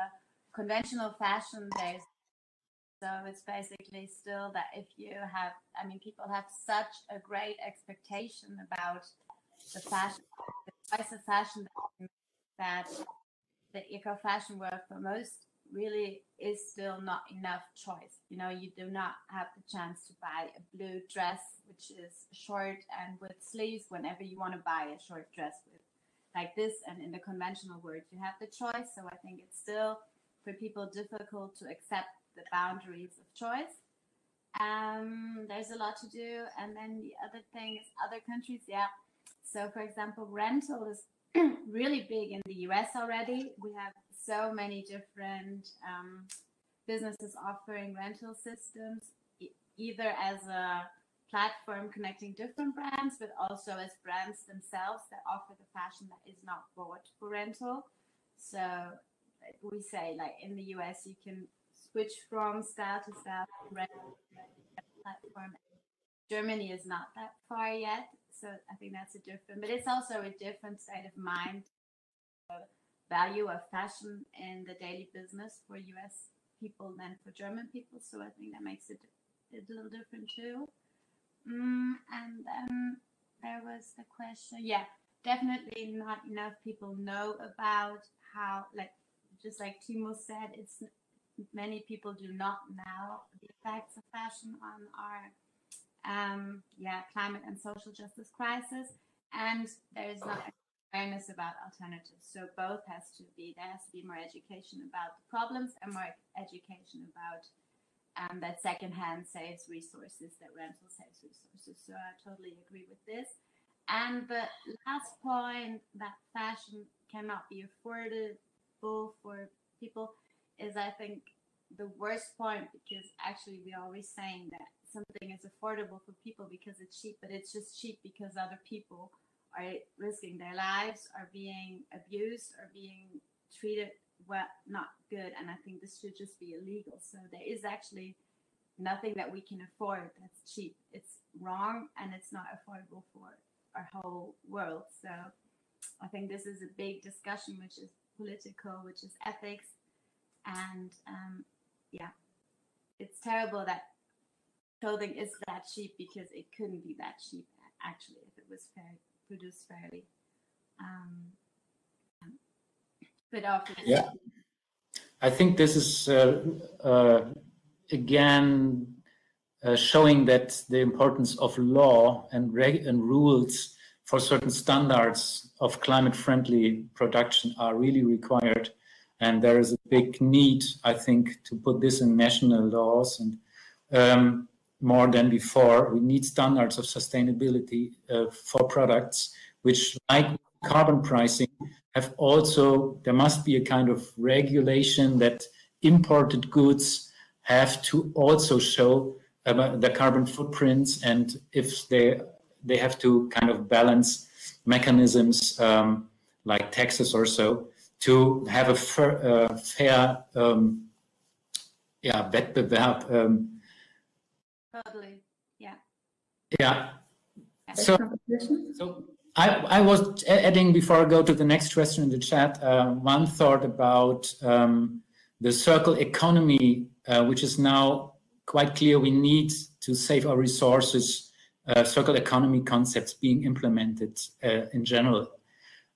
conventional fashion, so it's basically still that if you have, I mean, people have such a great expectation about the fashion, the price of fashion, that the eco fashion world for most really is still not enough choice. You know, you do not have the chance to buy a blue dress, which is short and with sleeves whenever you want to buy a short dress with like this. And in the conventional world, you have the choice. So I think it's still for people difficult to accept the boundaries of choice. There's a lot to do. And then the other thing is other countries. Yeah. So for example, rental is really big in the US already. We have so many different businesses offering rental systems, either as a platform connecting different brands, but also as brands themselves that offer the fashion that is not bought for rental. So we say, like in the US, you can switch from style to style rental platform. Germany is not that far yet, so I think that's a different, but it's also a different state of mind. Value of fashion in the daily business for US people than for German people, so I think that makes it a little different too. And then there was the question, yeah, definitely not enough people know about how, like, just like Tiemo said, it's many people do not know the effects of fashion on our climate and social justice crisis, and there is not awareness about alternatives. So both there has to be more education about the problems and more education about that secondhand saves resources, that rental saves resources. So I totally agree with this. And the last point, that fashion cannot be affordable for people, is I think the worst point, because actually we're always saying that something is affordable for people because it's cheap, but it's just cheap because other people are risking their lives, are being abused, are being treated well, not good. And I think this should just be illegal. So there is actually nothing that we can afford that's cheap. It's wrong, and it's not affordable for our whole world. So I think this is a big discussion, which is political, which is ethics. And it's terrible that clothing is that cheap, because it couldn't be that cheap actually if it was produced fairly. But obviously, yeah, I think this is again showing that the importance of law and rules for certain standards of climate-friendly production are really required, and there is a big need, I think, to put this in national laws. And more than before, we need standards of sustainability for products, which, like carbon pricing, have also, there must be a kind of regulation that imported goods have to also show the carbon footprints, and if they have to kind of balance mechanisms like taxes or so to have a fair Wettbewerb. Totally, yeah. Yeah. So I was adding, before I go to the next question in the chat, one thought about the circle economy, which is now quite clear we need to save our resources, circle economy concepts being implemented in general.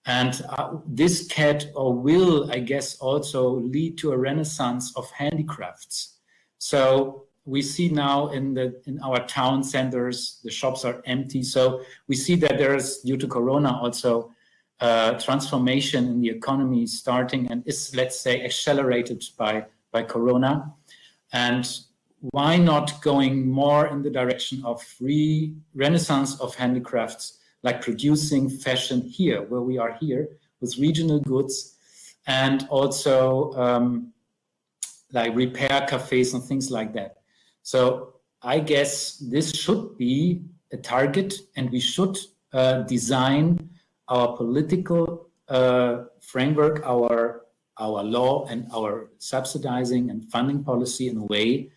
And this can or will, I guess, also lead to a renaissance of handicrafts. So we see now in our town centers, the shops are empty. So we see that there is, due to Corona, also transformation in the economy starting and is, let's say, accelerated by Corona. And why not going more in the direction of renaissance of handicrafts, like producing fashion here, where we are here, with regional goods, and also like repair cafes and things like that. So I guess this should be a target, and we should design our political framework, our law and our subsidizing and funding policy in a way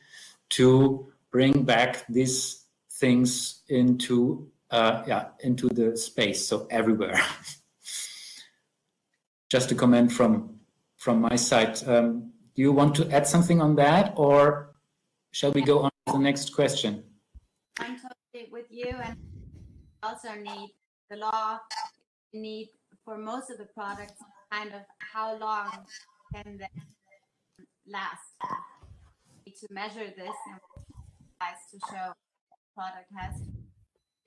to bring back these things into the space, so everywhere. Just a comment from my side. Do you want to add something on that, or shall we go on to the next question? I'm totally with you, and also need the law, need for most of the products, kind of how long can they last? To measure this and to show the product has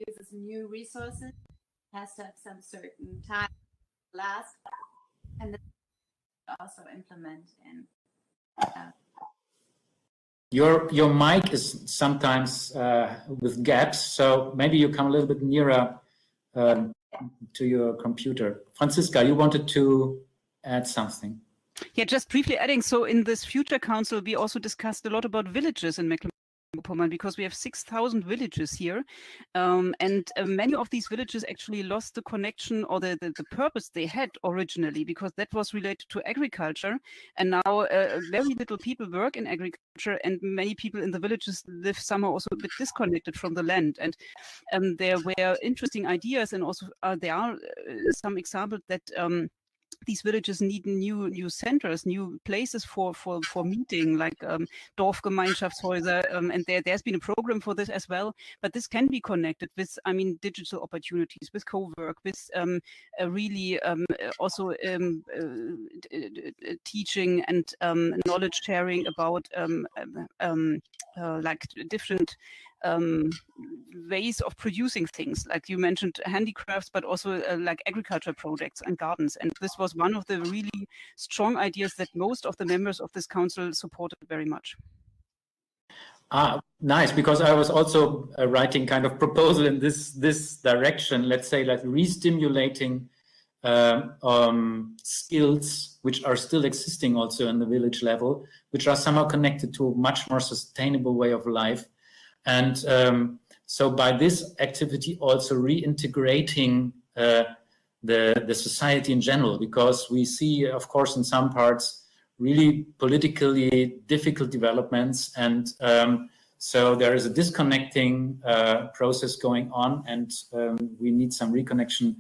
uses new resources, has to have some certain time to last, and then also implement in. Your mic is sometimes with gaps, so maybe you come a little bit nearer to your computer. Franziska, you wanted to add something. Yeah, just briefly adding, so in this Future Council, we also discussed a lot about villages in Mecklenburg-Vorpommern, because we have 6,000 villages here. And many of these villages actually lost the connection or the purpose they had originally, because that was related to agriculture. And now very little people work in agriculture, and many people in the villages live somehow also a bit disconnected from the land. And there were interesting ideas, and also there are some examples that these villages need new centers, new places for meeting, like Dorfgemeinschaftshäuser, and there's been a program for this as well. But this can be connected with, I mean, digital opportunities, with co-work, with really also teaching and knowledge sharing about like different ways of producing things, like you mentioned handicrafts, but also like agriculture projects and gardens. And this was one of the really strong ideas that most of the members of this council supported very much. Nice, because I was also writing kind of proposal in this direction, let's say, like re-stimulating skills which are still existing also in the village level, which are somehow connected to a much more sustainable way of life. And so by this activity also reintegrating the society in general, because we see, of course, in some parts, really politically difficult developments. And so there is a disconnecting process going on, and we need some reconnection.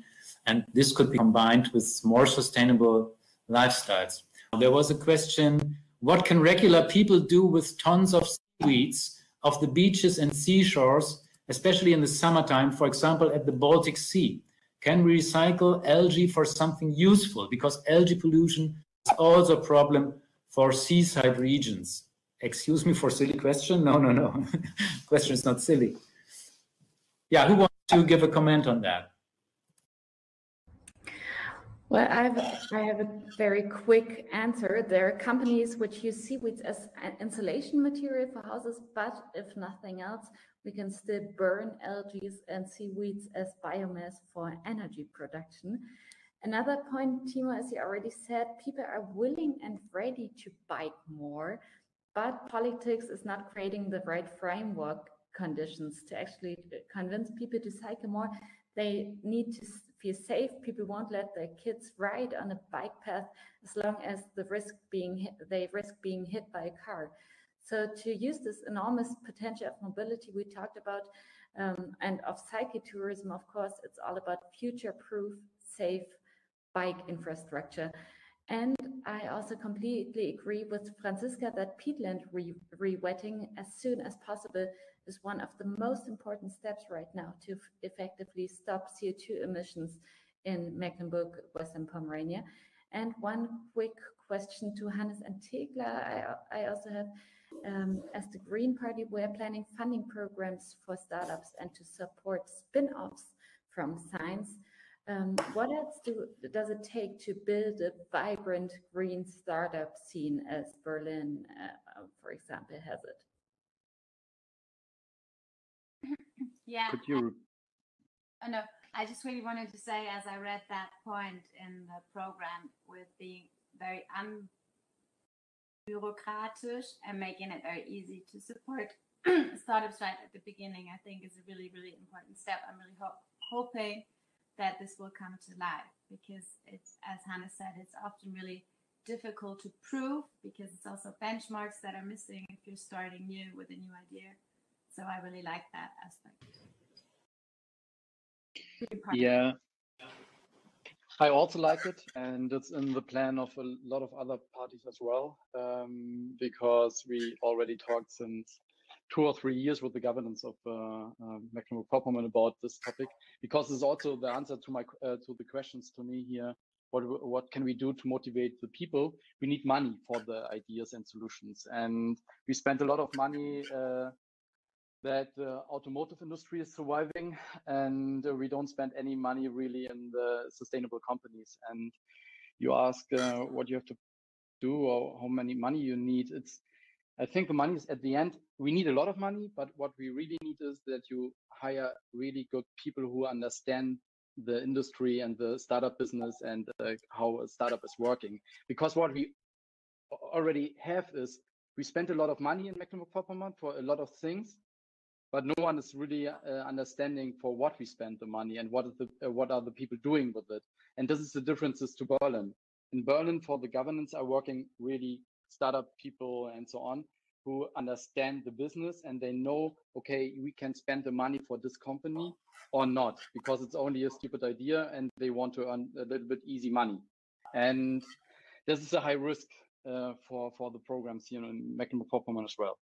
And this could be combined with more sustainable lifestyles. There was a question, what can regular people do with tons of seaweeds of the beaches and seashores, especially in the summertime, for example, at the Baltic Sea? Can we recycle algae for something useful? Because algae pollution is also a problem for seaside regions. Excuse me for silly question. No. Question is not silly. Yeah, who wants to give a comment on that? Well, I have a very quick answer. There are companies which use seaweeds as insulation material for houses, but if nothing else, we can still burn algae and seaweeds as biomass for energy production. Another point, Timo, as you already said, people are willing and ready to bike more, but politics is not creating the right framework conditions to actually convince people to cycle more. They need to feel safe. People won't let their kids ride on a bike path as long as they risk being hit by a car. So to use this enormous potential of mobility we talked about, and of cyclotourism, of course, it's all about future-proof, safe bike infrastructure. And I also completely agree with Franziska that peatland re-wetting as soon as possible is one of the most important steps right now to effectively stop CO2 emissions in Mecklenburg-Western Pomerania. And one quick question to Hannes and Tegla. I also have, as the Green Party, we're planning funding programs for startups and to support spin-offs from science. What else does it take to build a vibrant green startup scene as Berlin, for example, has it? Yeah. Could you? Oh, no, I just really wanted to say, as I read that point in the program with being very unbureaucratic and making it very easy to support startups right at the beginning, I think is a really, really important step. I'm really hoping that this will come to life, because it's, as Hannah said, it's often really difficult to prove, because it's also benchmarks that are missing if you're starting new with a new idea. So I really like that aspect. Yeah, I also like it, and it's in the plan of a lot of other parties as well, because we already talked since 2 or 3 years with the governance of Mecklenburg-Vorpommern about this topic, because it's also the answer to my to the questions to me here. What can we do to motivate the people? We need money for the ideas and solutions, and we spent a lot of money that the automotive industry is surviving, and we don't spend any money really in the sustainable companies. And you ask what you have to do or how many money you need. I think the money is at the end. We need a lot of money, but what we really need is that you hire really good people who understand the industry and the startup business and how a startup is working. Because what we already have is we spent a lot of money in Mecklenburg-Vorpommern for a lot of things, but no one is really understanding for what we spend the money and what are the people doing with it. And this is the differences to Berlin. In Berlin, for the governance are working really startup people and so on, who understand the business, and they know, okay, we can spend the money for this company or not, because it's only a stupid idea and they want to earn a little bit easy money. And this is a high risk for the programs here in Mecklenburg-Vorpommern as well.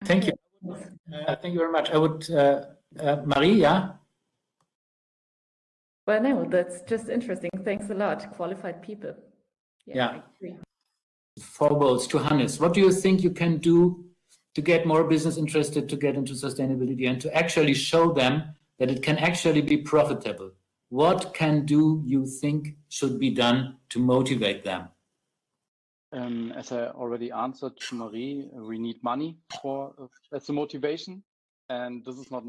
Thank you. Thank you very much. I would, Maria? Well, no, that's just interesting. Thanks a lot. Qualified people. Yeah. I agree. 4 words to Hannes. What do you think you can do to get more business interested to get into sustainability and to actually show them that it can actually be profitable? What can you think should be done to motivate them? As I already answered to Marie, we need money as a motivation, and this is not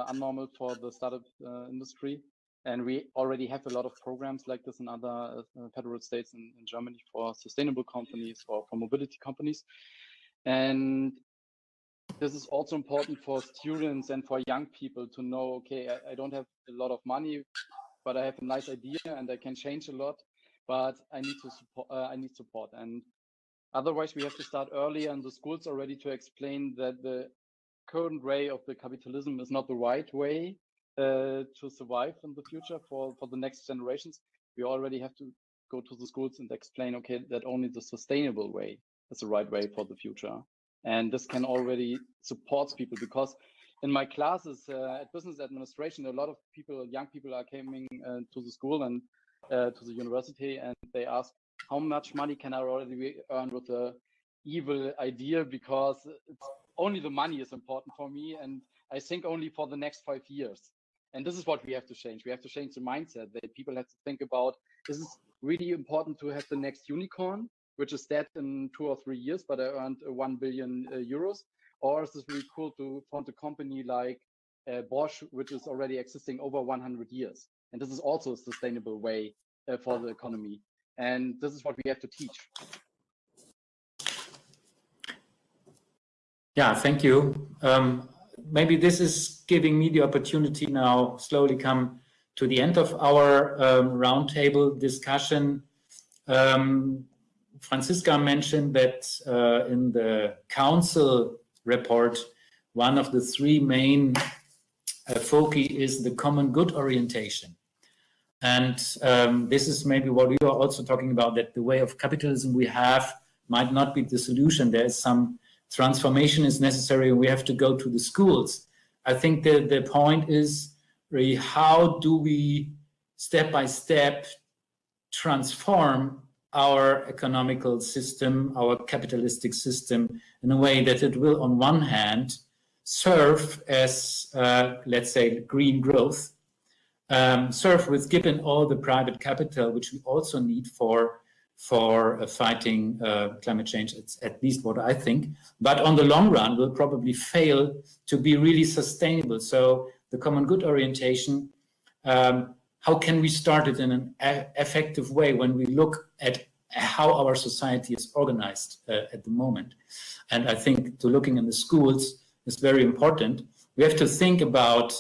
abnormal for the startup industry. And we already have a lot of programs like this in other federal states in Germany for sustainable companies or for mobility companies. And this is also important for students and for young people to know, okay, I don't have a lot of money, but I have a nice idea and I can change a lot, but I need to support. I need support. And otherwise, we have to start earlier in the schools already to explain that the current way of the capitalism is not the right way to survive in the future for the next generations. We already have to go to the schools and explain, okay, that only the sustainable way is the right way for the future. And this can already support people, because in my classes at business administration, a lot of people, young people are coming to the school and to the university, and they ask, how much money can I already earn with a evil idea? Because it's only the money is important for me, and I think only for the next 5 years. And this is what we have to change. We have to change the mindset that people have to think about, is it really important to have the next unicorn, which is dead in 2 or 3 years, but I earned 1 billion euros? Or is this really cool to found a company like Bosch, which is already existing over 100 years? And this is also a sustainable way for the economy. And this is what we have to teach. Yeah, thank you. Maybe this is giving me the opportunity now slowly come to the end of our roundtable discussion. Franziska mentioned that in the council report, one of the three main foci is the common good orientation. And this is maybe what you are also talking about, that the way of capitalism we have might not be the solution. There is some transformation is necessary, and we have to go to the schools. I think the point is really, how do we step by step transform our economical system, our capitalistic system, in a way that it will, on one hand, serve as, let's say, green growth, serve with given all the private capital, which we also need for fighting climate change. It's at least what I think. But on the long run, will probably fail to be really sustainable. So the common good orientation, how can we start it in an effective way when we look at how our society is organized at the moment? And I think to looking in the schools is very important. We have to think about,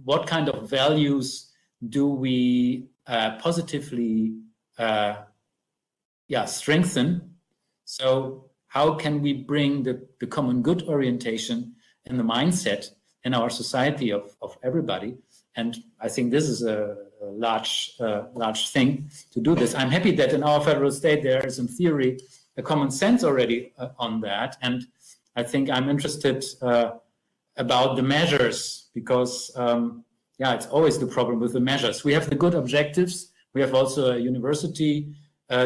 what kind of values do we positively strengthen? So how can we bring the common good orientation in the mindset in our society of everybody? And I think this is a large thing to do this. I'm happy that in our federal state there is in theory a common sense already on that. And I think I'm interested about the measures, because it's always the problem with the measures. We have the good objectives. We have also a university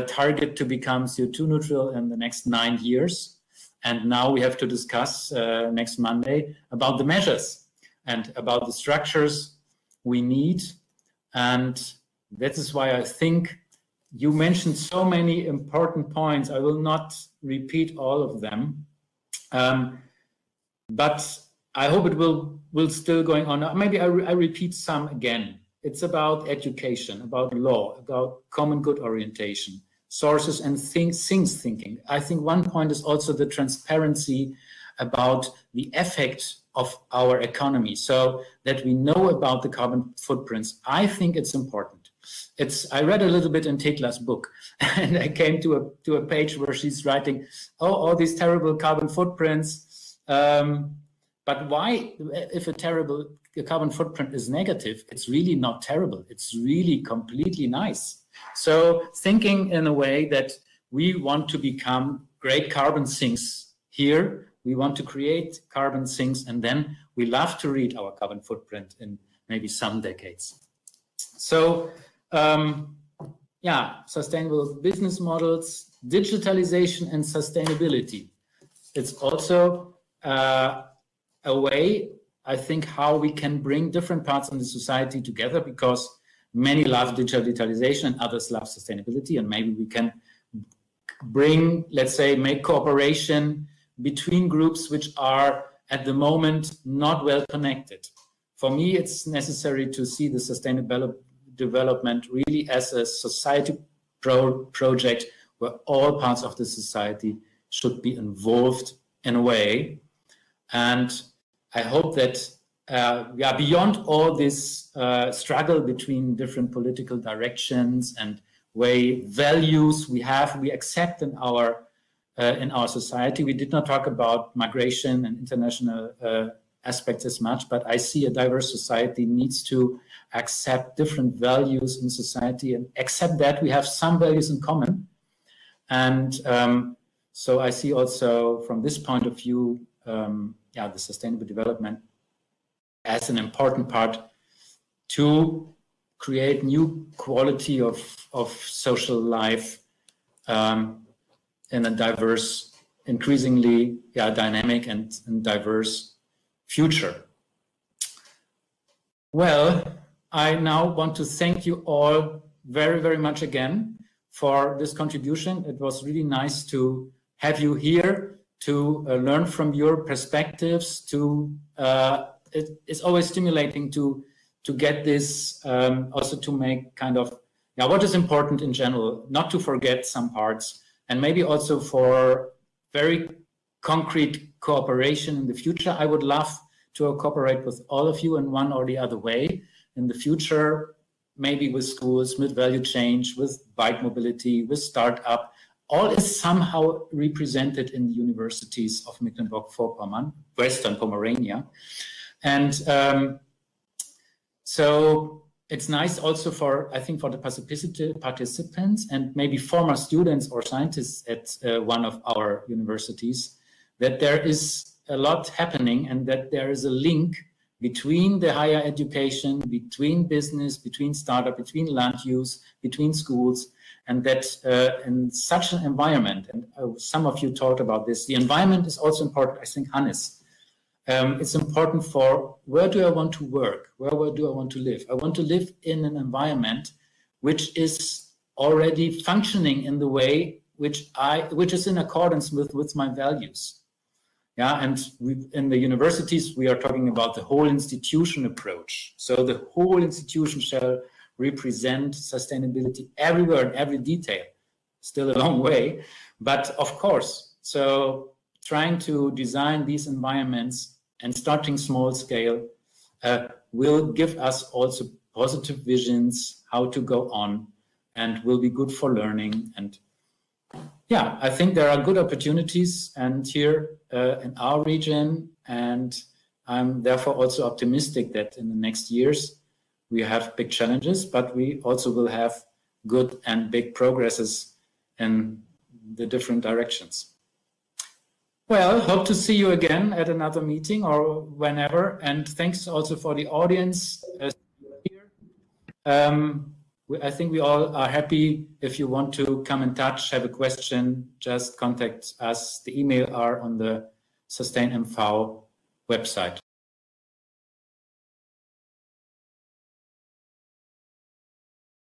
target to become CO2 neutral in the next 9 years. And now we have to discuss next Monday about the measures and about the structures we need. And that is why I think you mentioned so many important points. I will not repeat all of them, but I hope it will still going on. Maybe I repeat some again. It's about education, about law, about common good orientation, sources and things thinking. I think one point is also the transparency about the effect of our economy, so that we know about the carbon footprints. I think it's important. I read a little bit in Tekla's book, and I came to a page where she's writing, all these terrible carbon footprints. But why, if a carbon footprint is negative, it's really not terrible. It's really completely nice. So thinking in a way that we want to become great carbon sinks here, we want to create carbon sinks, and then we love to read our carbon footprint in maybe some decades. So sustainable business models, digitalization and sustainability. It's also a way, I think, how we can bring different parts of the society together, because many love digitalization and others love sustainability, and maybe we can bring, let's say, make cooperation between groups which are at the moment not well connected. For me, it's necessary to see the sustainable development really as a society project where all parts of the society should be involved in a way. And I hope that beyond all this struggle between different political directions and values we accept in our society. We did not talk about migration and international aspects as much, but I see a diverse society needs to accept different values in society and accept that we have some values in common. And so I see also from this point of view, the sustainable development as an important part to create new quality of social life in a diverse, increasingly dynamic and diverse future. Well, I now want to thank you all very, very much again for this contribution. It was really nice to have you here, to learn from your perspectives. It's always stimulating to to get this, also to make kind of, yeah, what is important in general, not to forget some parts, and maybe also for very concrete cooperation in the future. I would love to cooperate with all of you in one or the other way in the future, maybe with schools, with value change, with bike mobility, with startup. All is somehow represented in the universities of Mecklenburg-Vorpommern, Western Pomerania. And so it's nice also for, I think, for the participants and maybe former students or scientists at one of our universities, that there is a lot happening and that there is a link between the higher education, between business, between startup, between land use, between schools, and that in such an environment, and some of you talked about this, the environment is also important. I think, Hannes, it's important for where do I want to work? Where do I want to live? I want to live in an environment which is already functioning in the way which is in accordance with my values. Yeah, and in the universities, we are talking about the whole institution approach. So the whole institution shall represent sustainability everywhere in every detail. Still a long way, but of course, so trying to design these environments and starting small scale will give us also positive visions how to go on, and will be good for learning. And yeah, I think there are good opportunities and here in our region, and I'm therefore also optimistic that in the next years we have big challenges, but we also will have good and big progresses in the different directions. Well, hope to see you again at another meeting or whenever, and thanks also for the audience here. I think we all are happy. If you want to come in touch, have a question, just contact us. The email are on the SustainMV website.